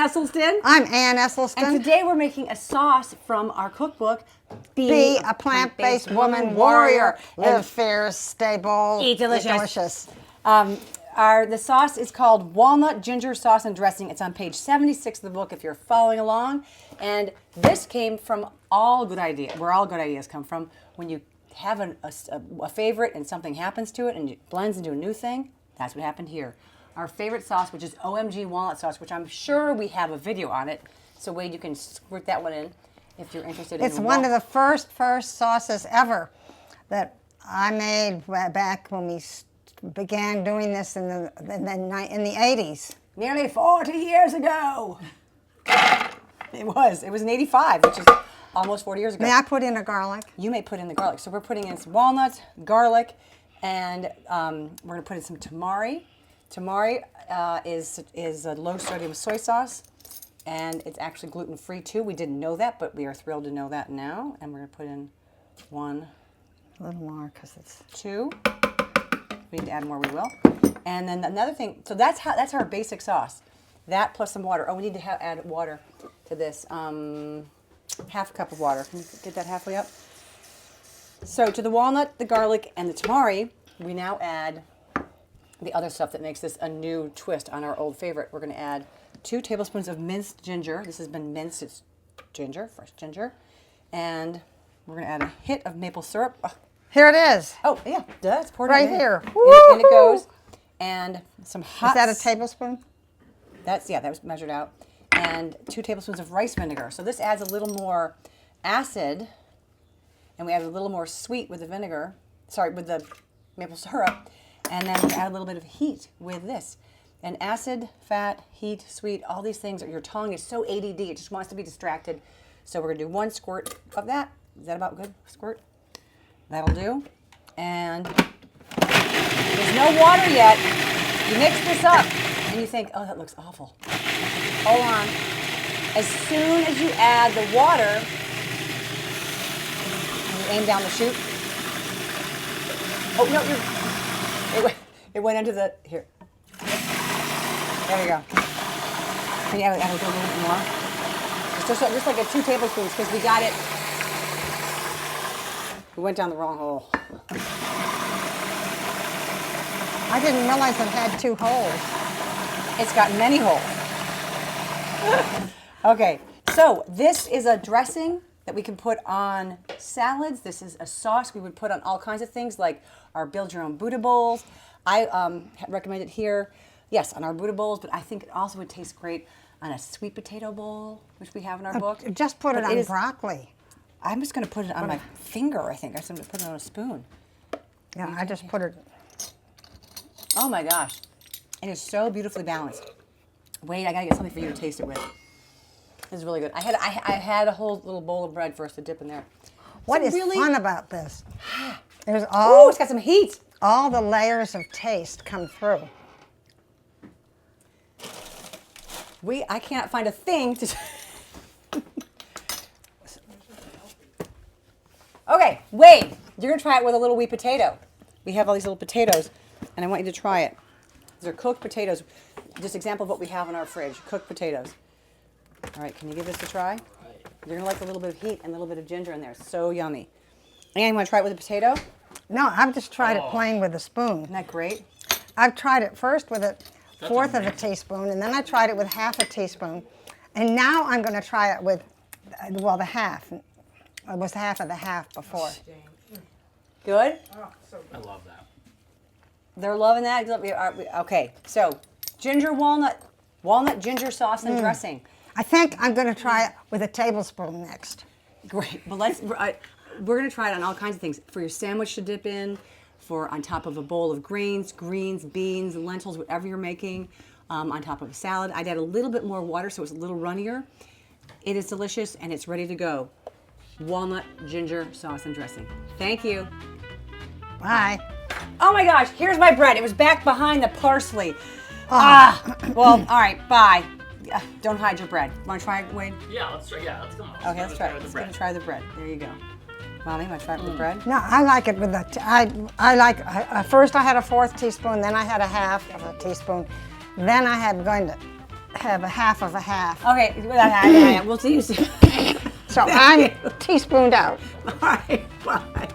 Esselstyn. I'm Ann Esselstyn. And today we're making a sauce from our cookbook, Be a plant-based woman warrior. Live fierce, stay bold, eat delicious. The sauce is called Walnut Ginger Sauce and Dressing. It's on page 76 of the book if you're following along. And this came from all good ideas, where all good ideas come from. When you have a favorite and something happens to it and it blends into a new thing, that's what happened here. Our favorite sauce, which is OMG Walnut Sauce, which I'm sure we have a video on it. So Wade, you can squirt that one in if you're interested in it. It's one of the first sauces ever that I made back when we began doing this in the 80s. Nearly 40 years ago. It was in 85, which is almost 40 years ago. May I put in a garlic? You may put in the garlic. So we're putting in some walnuts, garlic, and we're going to put in some tamari. Tamari is a low sodium soy sauce, and it's actually gluten-free too. We didn't know that, but we are thrilled to know that now. And we're going to put in one. A little more because it's... Two. We need to add more, we will. And then another thing, so that's our basic sauce. That plus some water. Oh, we need to add water to this. Half a cup of water. Can you get that halfway up? So to the walnut, the garlic, and the tamari, we now add the other stuff that makes this a new twist on our old favorite. We're going to add 2 tablespoons of minced ginger. This has been minced. It's ginger, fresh ginger. And we're going to add a hit of maple syrup. Here it is. Oh, yeah, it's poured right in here. In it goes. And some hot... Is that a tablespoon? That was measured out. And 2 tablespoons of rice vinegar. So this adds a little more acid, and we add a little more sweet with the vinegar. Sorry, with the maple syrup. And then we add a little bit of heat with this. And acid, fat, heat, sweet, all these things. Your tongue is so ADD, it just wants to be distracted. So we're going to do 1 squirt of that. Is that about good? Squirt? That'll do. And there's no water yet. You mix this up, and you think, oh, that looks awful. Hold on. As soon as you add the water, and you aim down the chute. Oh, no, it went into the, here. There we go. Can you add a little bit more? Just like 2 tablespoons, because we got it. We went down the wrong hole. I didn't realize it had 2 holes. It's got many holes. Okay, so this is a dressing that we can put on salads. This is a sauce we would put on all kinds of things, like our build your own Buddha bowls. I recommend it here, yes, on our Buddha bowls, but I think it also would taste great on a sweet potato bowl, which we have in our book. Just put it on broccoli. I'm just going to put it on my finger, I think. I'm going to put it on a spoon. Yeah, I just put it. Oh my gosh. It is so beautifully balanced. Wait, I got to get something for you to taste it with. This is really good. I had a whole little bowl of bread for us to dip in there. What is fun about this? There's Oh, it's got some heat. All the layers of taste come through. I can't find a thing to... Okay, Wade, you're going to try it with a little wee potato. We have all these little potatoes, and I want you to try it. These are cooked potatoes. Just example of what we have in our fridge, cooked potatoes. All right, can you give this a try? You're going to like a little bit of heat and a little bit of ginger in there. It's so yummy. And you want to try it with a potato? No, I've just tried it plain with a spoon. Isn't that great? I've tried it first with a fourth of a teaspoon, and then I tried it with half a teaspoon. And now I'm going to try it with, well, the half. It was half of the half before. Good? Oh, so good. I love that. They're loving that? Okay, so ginger walnut ginger sauce and dressing. I think I'm going to try it with a tablespoon next. Great. Well, we're going to try it on all kinds of things. For your sandwich to dip in, for on top of a bowl of greens, beans, lentils, whatever you're making, on top of a salad. I'd add a little bit more water so it's a little runnier. It is delicious, and it's ready to go. Walnut ginger sauce and dressing. Thank you. Bye. Oh my gosh, here's my bread. It was back behind the parsley. Oh. Well, all right, bye. Don't hide your bread. Want to try it, Wade? Yeah, let's try. Yeah, let's go. Okay, let's try it. Let's go try the bread. There you go. Mommy, want to try it with the bread? No, I like it with the, first I had a fourth teaspoon, then I had a half of a teaspoon, then I had going to have a half of a half. Okay, we'll see you soon. So I'm teaspooned out. All right, bye.